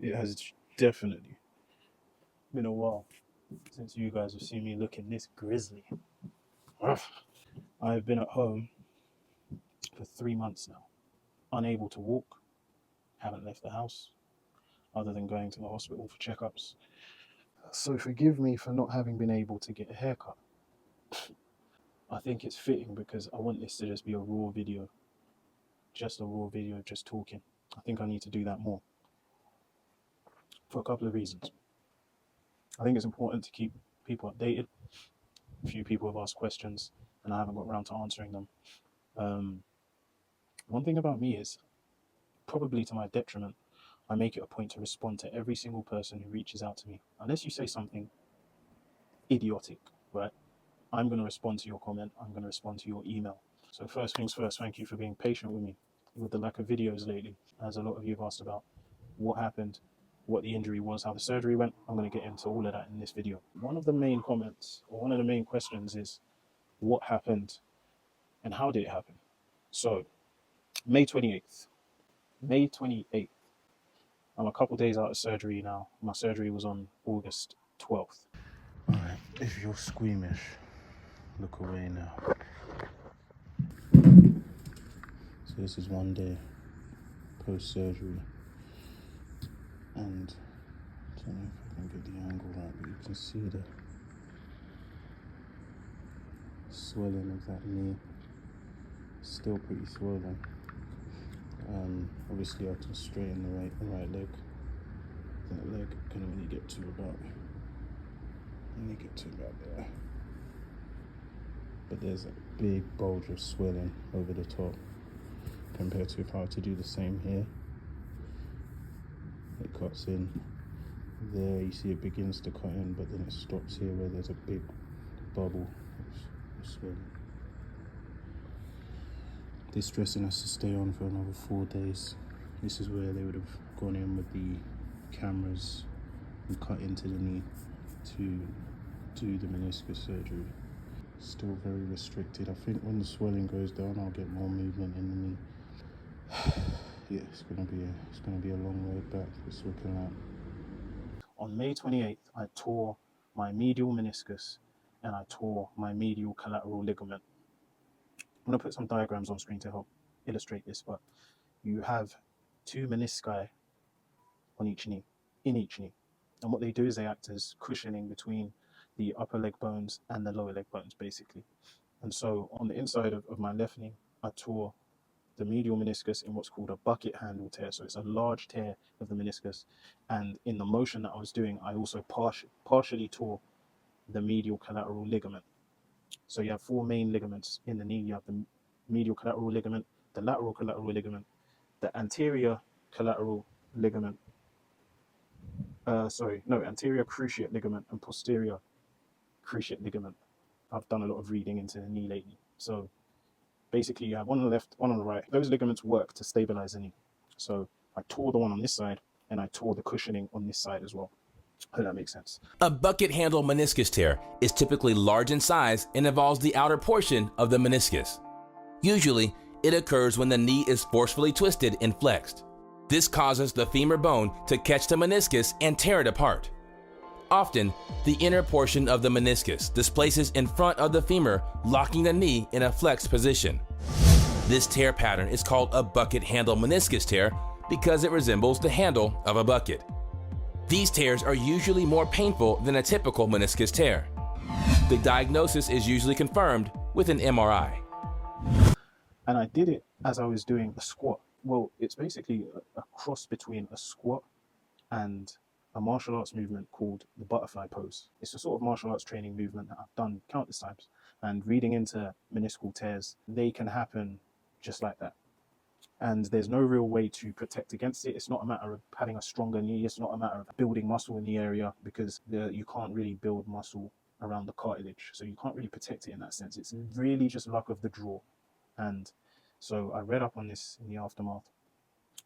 It has definitely been a while since you guys have seen me looking this grisly. I've been at home for 3 months now, unable to walk, haven't left the house other than going to the hospital for checkups. So forgive me for not having been able to get a haircut. I think it's fitting because I want this to just be a raw video. Just a raw video, just talking. I think I need to do that more. For a couple of reasons. I think it's important to keep people updated. A few people have asked questions and I haven't got around to answering them. One thing about me is, probably to my detriment, I make it a point to respond to every single person who reaches out to me. Unless you say something idiotic, right? I'm going to respond to your comment. I'm going to respond to your email. So first things first, thank you for being patient with me with the lack of videos lately. As a lot of you have asked about what happened, what the injury was, how the surgery went. I'm going to get into all of that in this video. One of the main comments, or one of the main questions is, what happened and how did it happen? So, May 28th. I'm a couple days out of surgery now. My surgery was on August 12th. All right, if you're squeamish, look away now. So this is one day post-surgery. And I don't know if I can get the angle right, but you can see the swelling of that knee. Still pretty swollen. Obviously I can straighten the right leg. That leg can only get to about there. But there's a big bulge of swelling over the top compared to if I were to do the same here. It cuts in there, you see it begins to cut in, but then it stops here where there's a big bubble of swelling. They're stressing us to stay on for another 4 days. This is where they would have gone in with the cameras and cut into the knee to do the meniscus surgery. Still very restricted. I think when the swelling goes down, I'll get more movement in the knee. Yeah, it's gonna be a long road back. It's looking like. On May 28th, I tore my medial meniscus and I tore my medial collateral ligament. I'm going to put some diagrams on screen to help illustrate this, but you have 2 menisci on each knee, in each knee. And what they do is they act as cushioning between the upper leg bones and the lower leg bones, basically. And so on the inside of my left knee, I tore the medial meniscus in what's called a bucket handle tear. So it's a large tear of the meniscus. And in the motion that I was doing, I also partially tore the medial collateral ligament. So you have 4 main ligaments in the knee. You have the medial collateral ligament, the lateral collateral ligament, the anterior collateral ligament, anterior cruciate ligament and posterior cruciate ligament. I've done a lot of reading into the knee lately. So basically you have one on the left, one on the right. Those ligaments work to stabilize the knee. So I tore the one on this side and I tore the cushioning on this side as well. I hope that makes sense. A bucket handle meniscus tear is typically large in size and involves the outer portion of the meniscus. Usually, it occurs when the knee is forcefully twisted and flexed. This causes the femur bone to catch the meniscus and tear it apart. Often, the inner portion of the meniscus displaces in front of the femur, locking the knee in a flexed position. This tear pattern is called a bucket handle meniscus tear because it resembles the handle of a bucket. These tears are usually more painful than a typical meniscus tear. The diagnosis is usually confirmed with an MRI. And I did it as I was doing a squat. Well, it's basically a cross between a squat and a martial arts movement called the butterfly pose. It's a sort of martial arts training movement that I've done countless times. And reading into meniscal tears, they can happen just like that. And there's no real way to protect against it. It's not a matter of having a stronger knee. It's not a matter of building muscle in the area because you can't really build muscle around the cartilage. So you can't really protect it in that sense. It's really just luck of the draw. And so I read up on this in the aftermath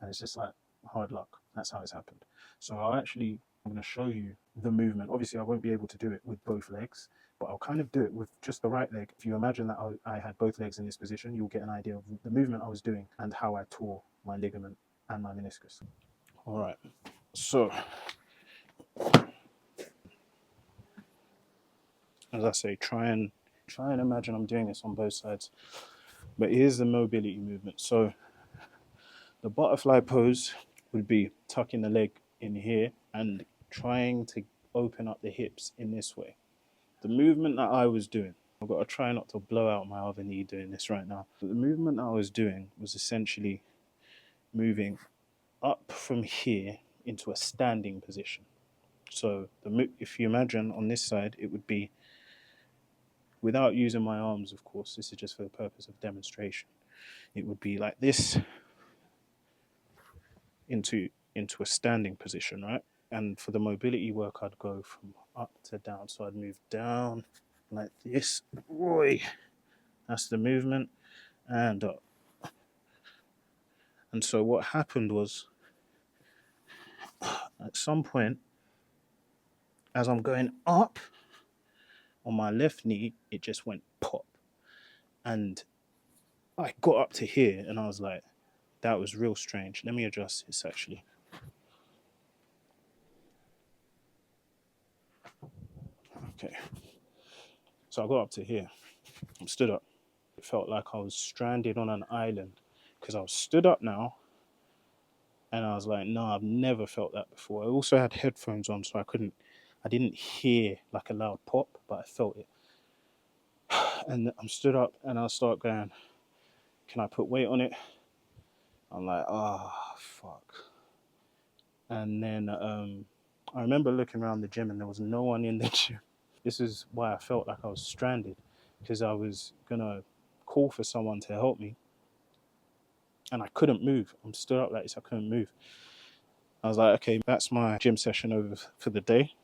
and it's just like hard luck. That's how it's happened. So I'm going to show you the movement. Obviously I won't be able to do it with both legs, but I'll kind of do it with just the right leg. If you imagine that I had both legs in this position, you'll get an idea of the movement I was doing and how I tore my ligament and my meniscus. All right, so as I say, try and imagine I'm doing this on both sides. But here's the mobility movement. So the butterfly pose would be tucking the leg in here and trying to open up the hips in this way. The movement that I was doing, I've got to try not to blow out my other knee doing this right now. But the movement I was doing was essentially moving up from here into a standing position. So if you imagine on this side, it would be, without using my arms, of course, this is just for the purpose of demonstration, it would be like this into a standing position, right? And for the mobility work, I'd go from up to down. So I'd move down like this. Boy, that's the movement, and up. And so what happened was, at some point, as I'm going up on my left knee, it just went pop. And I got up to here and I was like, that was real strange. Let me adjust this actually. Okay. So I got up to here. I'm stood up. It felt like I was stranded on an island because I was stood up now. And I was like, no, I've never felt that before. I also had headphones on, so I didn't hear like a loud pop, but I felt it. And I'm stood up and I start going, can I put weight on it? I'm like, oh, fuck. And then I remember looking around the gym and there was no one in the gym. This is why I felt like I was stranded, because I was going to call for someone to help me. And I couldn't move. I'm stood up like this, I couldn't move. I was like, okay, that's my gym session over for the day.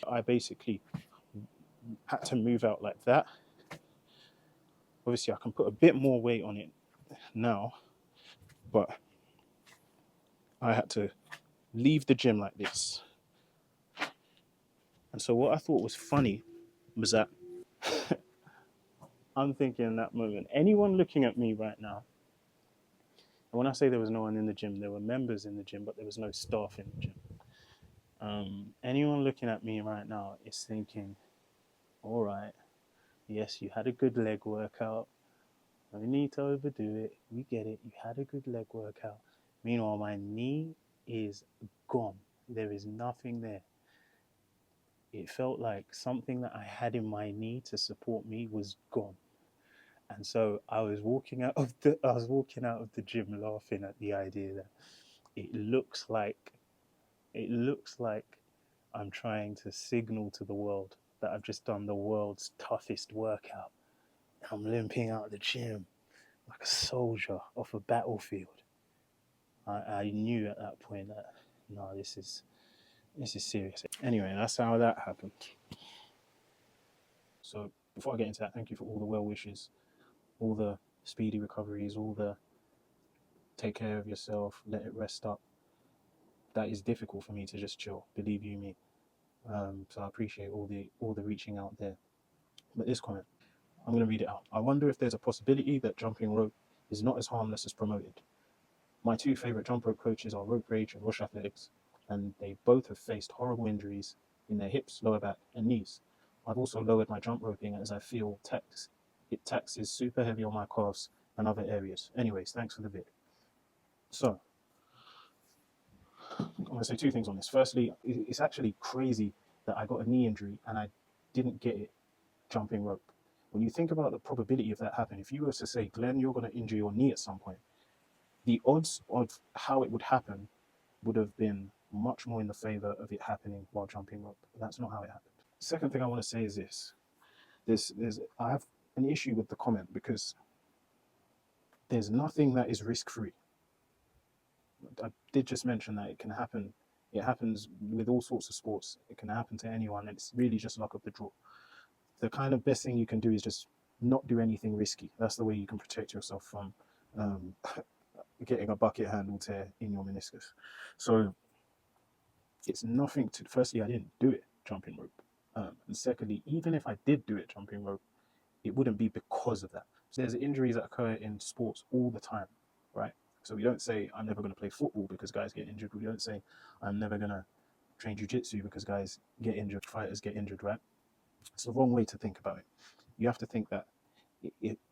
I basically had to move out like that. Obviously, I can put a bit more weight on it now, but I had to leave the gym like this. And so what I thought was funny was that I'm thinking in that moment, anyone looking at me right now, and when I say there was no one in the gym, there were members in the gym, but there was no staff in the gym. Anyone looking at me right now is thinking, all right, yes, you had a good leg workout. No need to overdo it. We get it. You had a good leg workout. Meanwhile, my knee is gone. There is nothing there. It felt like something that I had in my knee to support me was gone. And so I was walking out of the gym laughing at the idea that it looks like I'm trying to signal to the world that I've just done the world's toughest workout. I'm limping out of the gym like a soldier off a battlefield. I knew at that point that, no, this is serious. Anyway, that's how that happened. So before I get into that, thank you for all the well wishes, all the speedy recoveries, all the take care of yourself, let it rest up. That is difficult for me to just chill, believe you me. So I appreciate all the reaching out there. But this comment, I'm going to read it out. I wonder if there's a possibility that jumping rope is not as harmless as promoted. My two favorite jump rope coaches are RopeRage and Rush Athletics, and they both have faced horrible injuries in their hips, lower back, and knees. I've also lowered my jump roping as I feel it taxes super heavy on my calves and other areas. Anyways, thanks for the vid. So, I'm going to say two things on this. Firstly, it's actually crazy that I got a knee injury and I didn't get it jumping rope. When you think about the probability of that happening, if you were to say, Glenn, you're going to injure your knee at some point, the odds of how it would happen would have been much more in the favor of it happening while jumping rope. But that's not how it happened. Second thing I want to say is this. I have an issue with the comment because there's nothing that is risk-free. I did just mention that it can happen. It happens with all sorts of sports. It can happen to anyone, and it's really just luck of the draw. The kind of best thing you can do is just not do anything risky. That's the way you can protect yourself from getting a bucket handle tear in your meniscus. So it's nothing to, firstly, I didn't do it jumping rope. And secondly, even if I did do it jumping rope, it wouldn't be because of that. So there's injuries that occur in sports all the time, right? So we don't say, I'm never going to play football because guys get injured. We don't say, I'm never going to train jiu-jitsu because guys get injured, fighters get injured, right? It's the wrong way to think about it. You have to think that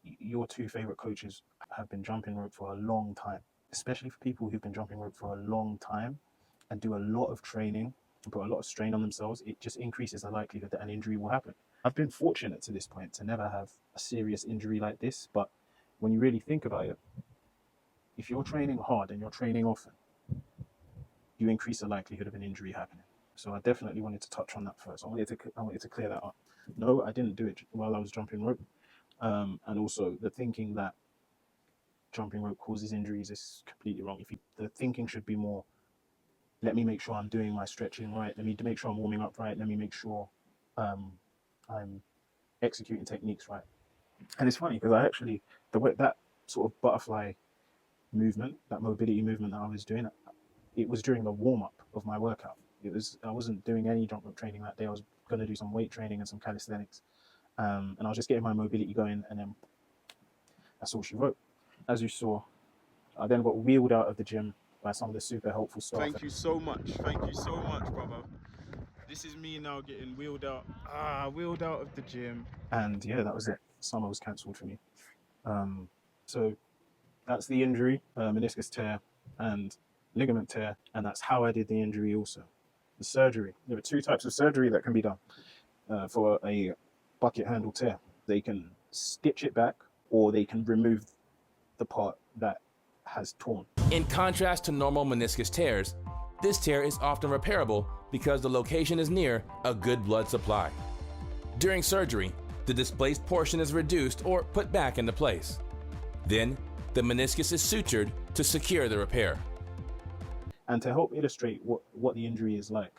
your two favorite coaches have been jumping rope for a long time, especially for people who've been jumping rope for a long time and do a lot of training and put a lot of strain on themselves. It just increases the likelihood that an injury will happen. I've been fortunate to this point to never have a serious injury like this, but when you really think about it, if you're training hard and you're training often, you increase the likelihood of an injury happening. So I definitely wanted to touch on that first. I wanted to clear that up. No, I didn't do it while I was jumping rope. And also the thinking that jumping rope causes injuries is completely wrong. The thinking should be more, let me make sure I'm doing my stretching right. Let me make sure I'm warming up right. Let me make sure I'm executing techniques right. And it's funny because the way that sort of butterfly movement, that mobility movement that I was doing, it was during the warm-up of my workout. I wasn't doing any jump rope training that day. I was going to do some weight training and some calisthenics. And I was just getting my mobility going, and then that's all she wrote. As you saw, I then got wheeled out of the gym by some of the super helpful staff. Thank you so much, brother. This is me now getting wheeled out of the gym. And yeah, that was it. Summer was cancelled for me. So that's the injury, meniscus tear and ligament tear, and that's how I did the injury also. The surgery. There are two types of surgery that can be done for a bucket handle tear. They can stitch it back, or they can remove the part that has torn. In contrast to normal meniscus tears, this tear is often repairable because the location is near a good blood supply. During surgery, the displaced portion is reduced or put back into place. Then, the meniscus is sutured to secure the repair. And to help illustrate what the injury is like,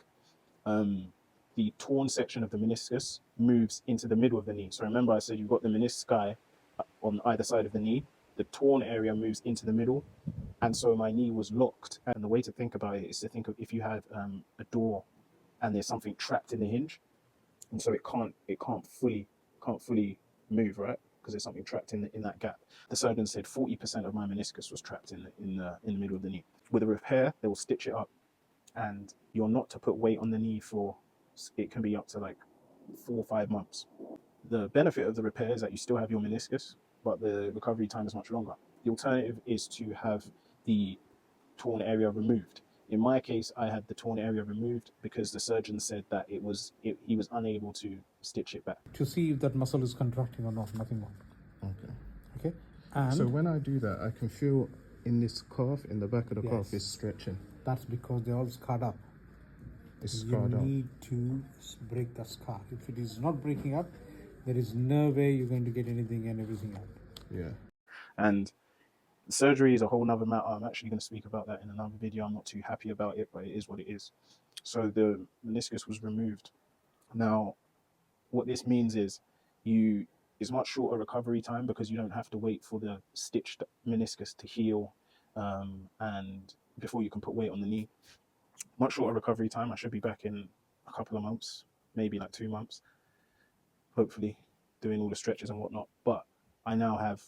the torn section of the meniscus moves into the middle of the knee. So remember I said you've got the menisci on either side of the knee. The torn area moves into the middle, and so my knee was locked. And the way to think about it is to think of if you have a door and there's something trapped in the hinge, and so it can't fully move, right? Because there's something trapped in that gap. The surgeon said 40% of my meniscus was trapped in the middle of the knee. With a repair, they will stitch it up, and you're not to put weight on the knee for, it can be up to like 4 or 5 months. The benefit of the repair is that you still have your meniscus, but the recovery time is much longer. The alternative is to have the torn area removed. In my case, I had the torn area removed because the surgeon said that he was unable to stitch it back. To see if that muscle is contracting or not, nothing more. Okay. Okay? And so when I do that, I can feel in this calf, in the back of the calf, is stretching. That's because they're all scarred up. It's scarred up. You need to break the scar. If it is not breaking up, there is no way you're going to get anything and everything out. Yeah. And surgery is a whole nother matter. I'm actually going to speak about that in another video. I'm not too happy about it, but it is what it is. So the meniscus was removed. Now, what this means is it's much shorter recovery time because you don't have to wait for the stitched meniscus to heal and before you can put weight on the knee. Much shorter recovery time. I should be back in a couple of months, maybe like 2 months, hopefully, doing all the stretches and whatnot. But I now have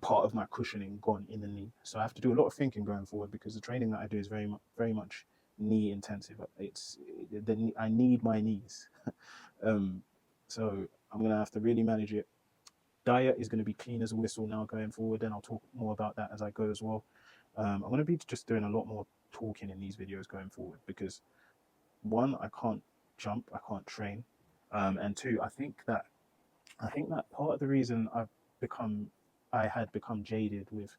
part of my cushioning gone in the knee. So I have to do a lot of thinking going forward because the training that I do is very much knee intensive. I need my knees. So I'm going to have to really manage it. Diet is going to be clean as a whistle now going forward, and I'll talk more about that as I go as well. I'm going to be just doing a lot more talking in these videos going forward because, one, I can't jump, I can't train, and two, I think that part of the reason I had become jaded with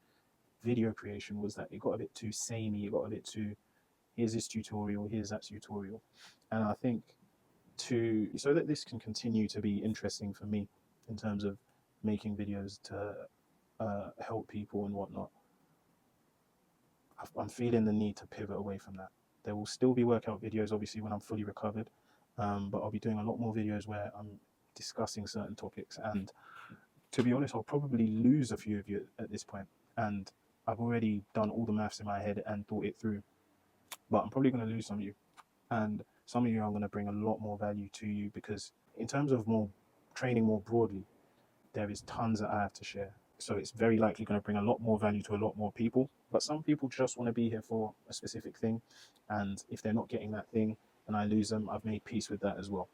video creation was that it got a bit too samey. It got a bit too, here's this tutorial, here's that tutorial, and I think so that this can continue to be interesting for me in terms of making videos to help people and whatnot, I'm feeling the need to pivot away from that. There will still be workout videos, obviously, when I'm fully recovered, but I'll be doing a lot more videos where I'm discussing certain topics. And to be honest, I'll probably lose a few of you at this point. And I've already done all the maths in my head and thought it through. But I'm probably going to lose some of you. And some of you I'm going to bring a lot more value to you because in terms of training more broadly, there is tons that I have to share. So it's very likely going to bring a lot more value to a lot more people. But some people just want to be here for a specific thing. And if they're not getting that thing and I lose them, I've made peace with that as well.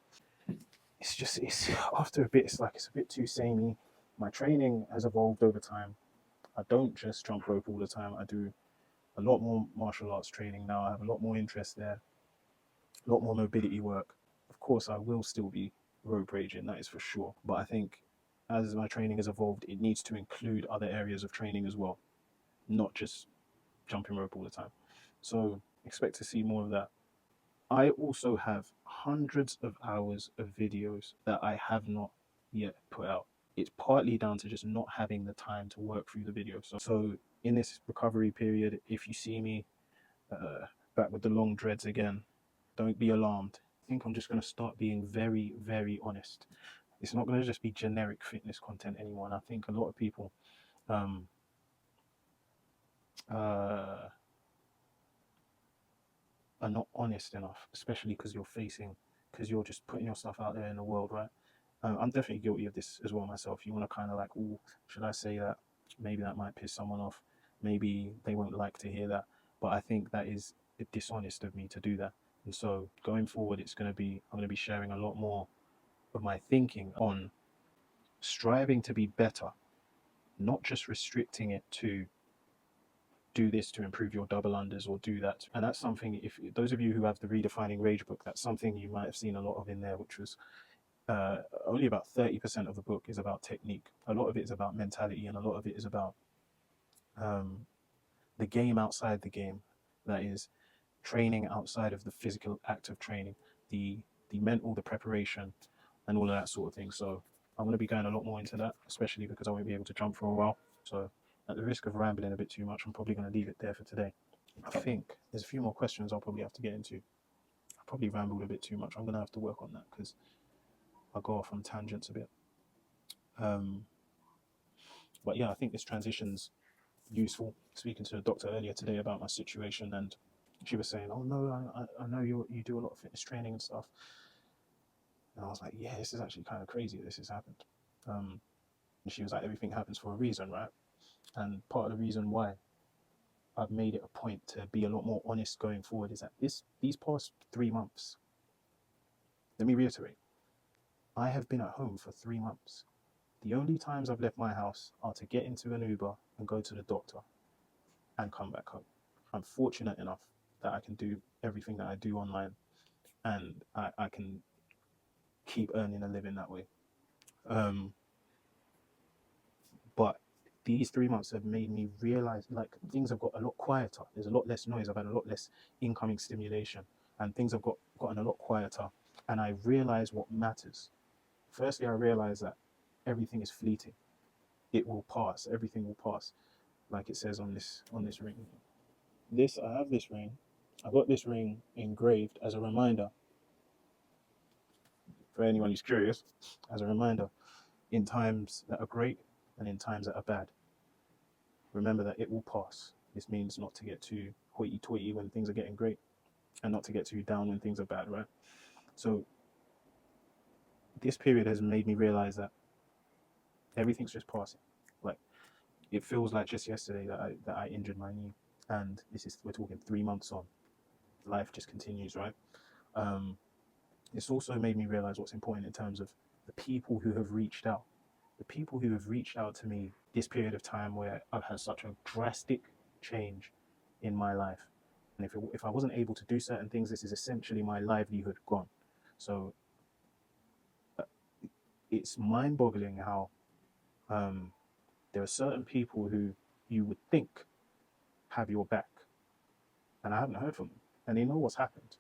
It's after a bit, it's like it's a bit too samey. My training has evolved over time. I don't just jump rope all the time. I do a lot more martial arts training now. I have a lot more interest there, a lot more mobility work. Of course, I will still be rope raging, that is for sure. But I think as my training has evolved, it needs to include other areas of training as well, not just jumping rope all the time. So expect to see more of that. I also have hundreds of hours of videos that I have not yet put out. It's partly down to just not having the time to work through the videos. So in this recovery period, if you see me back with the long dreads again, don't be alarmed. I think I'm just going to start being very, very honest. It's not going to just be generic fitness content anymore. And I think a lot of people are not honest enough, especially because you're just putting your stuff out there in the world, right? I'm definitely guilty of this as well myself. You want to kind of like, oh, should I say that? Maybe that might piss someone off. Maybe they won't like to hear that. But I think that is dishonest of me to do that. And so going forward, I'm going to be sharing a lot more of my thinking on striving to be better, not just restricting it to do this to improve your double unders or do that. And that's something, if those of you who have the Redefining Rage book, that's something you might have seen a lot of in there, which was only about 30% of the book is about technique. A lot of it is about mentality, and a lot of it is about the game outside the game. That is training outside of the physical act of training, the mental, the preparation, and all of that sort of thing. So I'm going to be going a lot more into that, especially because I won't be able to jump for a while. So at the risk of rambling a bit too much, I'm probably going to leave it there for today. I think there's a few more questions I'll probably have to get into. I probably rambled a bit too much. I'm going to have to work on that because I go off on tangents a bit. But yeah, I think this transition's useful. Speaking to the doctor earlier today about my situation, and she was saying, "Oh no, I know you do a lot of fitness training and stuff." And I was like, "Yeah, this is actually kind of crazy. This has happened." And she was like, "Everything happens for a reason, right?" And part of the reason why I've made it a point to be a lot more honest going forward is that these past 3 months. Let me reiterate. I have been at home for 3 months. The only times I've left my house are to get into an Uber and go to the doctor and come back home. I'm fortunate enough that I can do everything that I do online, and I can keep earning a living that way. But these 3 months have made me realize like things have got a lot quieter. There's a lot less noise. I've had a lot less incoming stimulation, and things have gotten a lot quieter. And I realize what matters. Firstly, I realize that everything is fleeting. It will pass. Everything will pass, like it says on this ring. I have this ring. I got this ring engraved as a reminder. For anyone who's curious, as a reminder, in times that are great and in times that are bad, remember that it will pass. This means not to get too hoity-toity when things are getting great, and not to get too down when things are bad, right? So this period has made me realize that everything's just passing. Like, it feels like just yesterday that I injured my knee, and we're talking 3 months on. Life just continues, right? It's also made me realize what's important in terms of the people who have reached out. The people who have reached out to me this period of time where I've had such a drastic change in my life. And if I wasn't able to do certain things, this is essentially my livelihood gone. So it's mind-boggling how there are certain people who you would think have your back, and I haven't heard from them, and they know what's happened.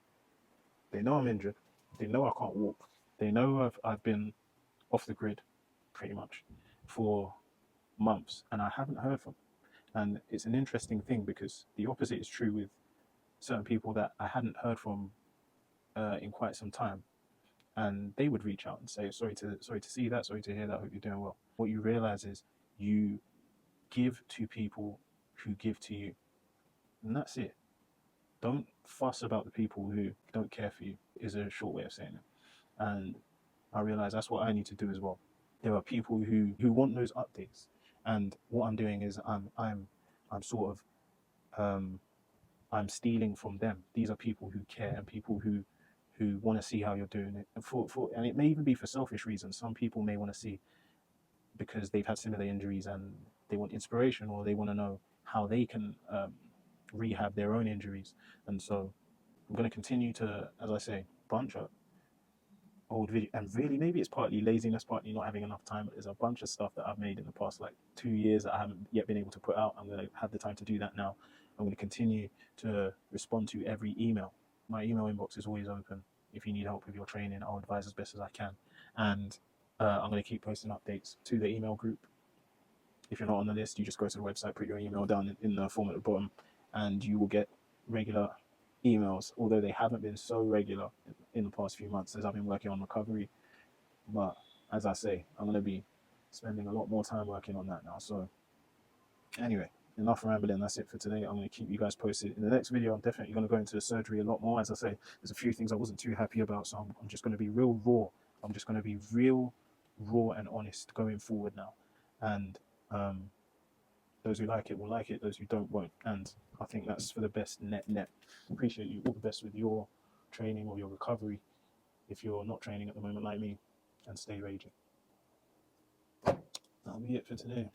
They know I'm injured. They know I can't walk. They know I've been off the grid pretty much for months, and I haven't heard from them. And it's an interesting thing because the opposite is true with certain people that I hadn't heard from in quite some time, and they would reach out and say, sorry to see that, sorry to hear that, hope you're doing well. What you realize is you give to people who give to you, and that's it. Don't fuss about the people who don't care for you, is a short way of saying it. And I realize that's what I need to do as well. There are people who want those updates, And what I'm doing is I'm sort of I'm stealing from them. These are people who care and people who want to see how you're doing it. And it may even be for selfish reasons. Some people may want to see because they've had similar injuries and they want inspiration, or they want to know how they can rehab their own injuries. And so I'm going to continue to, as I say, bunch up old video. And really, maybe it's partly laziness, partly not having enough time. But there's a bunch of stuff that I've made in the past like 2 years that I haven't yet been able to put out. I'm going to have the time to do that now. I'm going to continue to respond to every email. My email inbox is always open. If you need help with your training, I'll advise as best as I can. And I'm going to keep posting updates to the email group. If you're not on the list, you just go to the website, put your email down in the form at the bottom, and you will get regular emails, although they haven't been so regular in the past few months as I've been working on recovery. But as I say, I'm going to be spending a lot more time working on that now. So anyway, enough rambling. That's it for today. I'm going to keep you guys posted. In the next video, I'm definitely going to go into the surgery a lot more. As I say, there's a few things I wasn't too happy about, so I'm just going to be real raw. I'm just going to be real raw and honest going forward now. And those who like it will like it, those who don't won't. And I think that's for the best net. Appreciate you. All the best with your training or your recovery if you're not training at the moment like me, and stay raging. That'll be it for today.